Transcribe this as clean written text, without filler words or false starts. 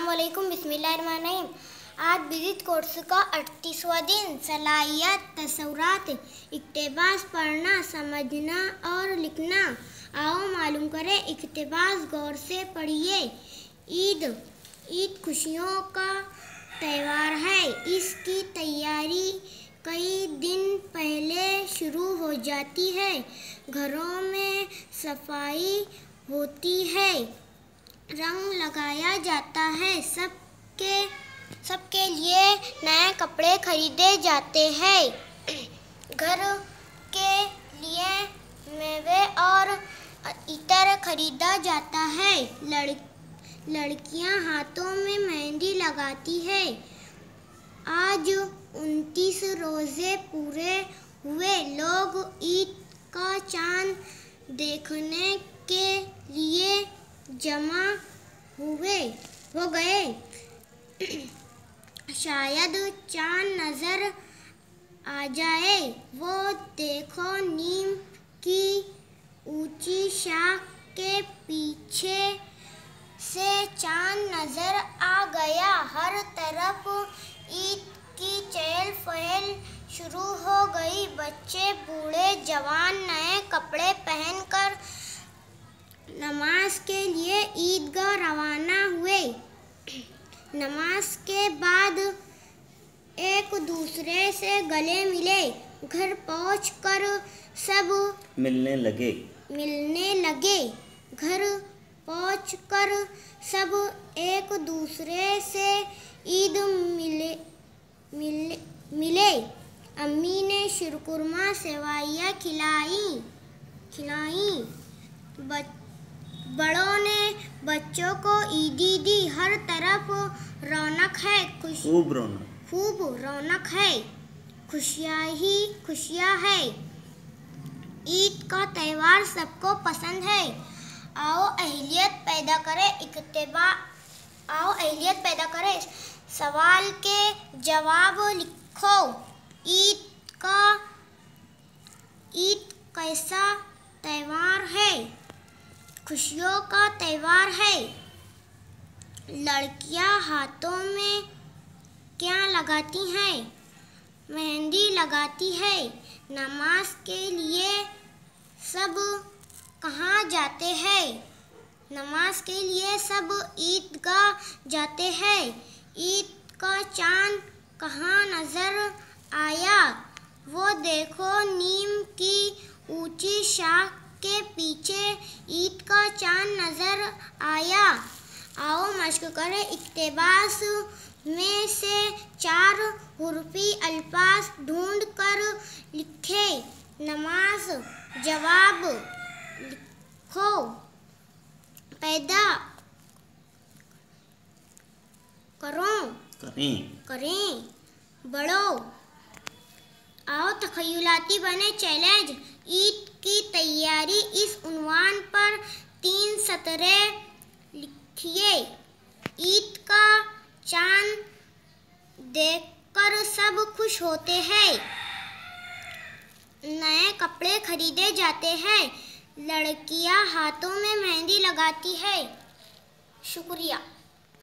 अस्सलामुअलैकुम बिस्मिल्लाहिर्रहमानिर्रहीम। आज विजिट कोर्स का 38वां दिन। सलाहियत, तसव्वुरात, इक़्तिबास, पढ़ना, समझना और लिखना। आओ मालूम करें इक़्तिबास। गौर से पढ़िए। ईद खुशियों का त्यौहार है। इसकी तैयारी कई दिन पहले शुरू हो जाती है। घरों में सफाई होती है, रंग लगाया जाता है, सबके लिए नए कपड़े खरीदे जाते हैं। घर के लिए मेवे और इतर खरीदा जाता है। लड़कियां हाथों में मेहंदी लगाती है। आज 29 रोजे पूरे हुए। लोग ईद का चांद देखने के लिए जमा हो गए। शायद चांद नजर आ जाए। वो देखो, नीम की ऊंची शाख के पीछे से चांद नजर आ गया। हर तरफ ईद की चहल पहल शुरू हो गई। बच्चे, बूढ़े, जवान नए कपड़े पहनकर नमाज के लिए ईदगाह रवाना हुए। नमाज के बाद एक दूसरे से गले मिले। घर पहुंचकर सब मिलने लगे। घर पहुंचकर सब एक दूसरे से ईद मिले। अम्मी ने शीरकुरमा सेवइयाँ खिलाई। बड़ों ने बच्चों को ईदी दी। हर तरफ रौनक है, खूब रौनक है, खुशियाँ ही खुशियाँ है। ईद का त्यौहार सबको पसंद है। आओ अहलियत पैदा करें। सवाल के जवाब लिखो। ईद कैसा त्यौहार है? खुशियों का त्यौहार है। लड़कियां हाथों में क्या लगाती हैं? मेहंदी लगाती है। नमाज के लिए सब कहाँ जाते हैं? नमाज के लिए सब ईदगाह जाते हैं। ईद का चांद कहाँ नजर आया? वो देखो, नीम की ऊंची शाख के पीछे ईद का चांद नजर आया। आओ मश्क करें। इक़्तिबास में से 4 हुर्फ़ी अल्फाज ढूंढ कर लिखे। नमाज जवाब लिखो। पैदा करें। बढ़ो। आओ तख़य्युलाती बने। चैलेंज। ईद की तैयारी। इस उन्वान पर 3 सतरें लिखिए। ईद का चांद देखकर सब खुश होते हैं। नए कपड़े खरीदे जाते हैं। लड़कियां हाथों में मेहंदी लगाती है। शुक्रिया।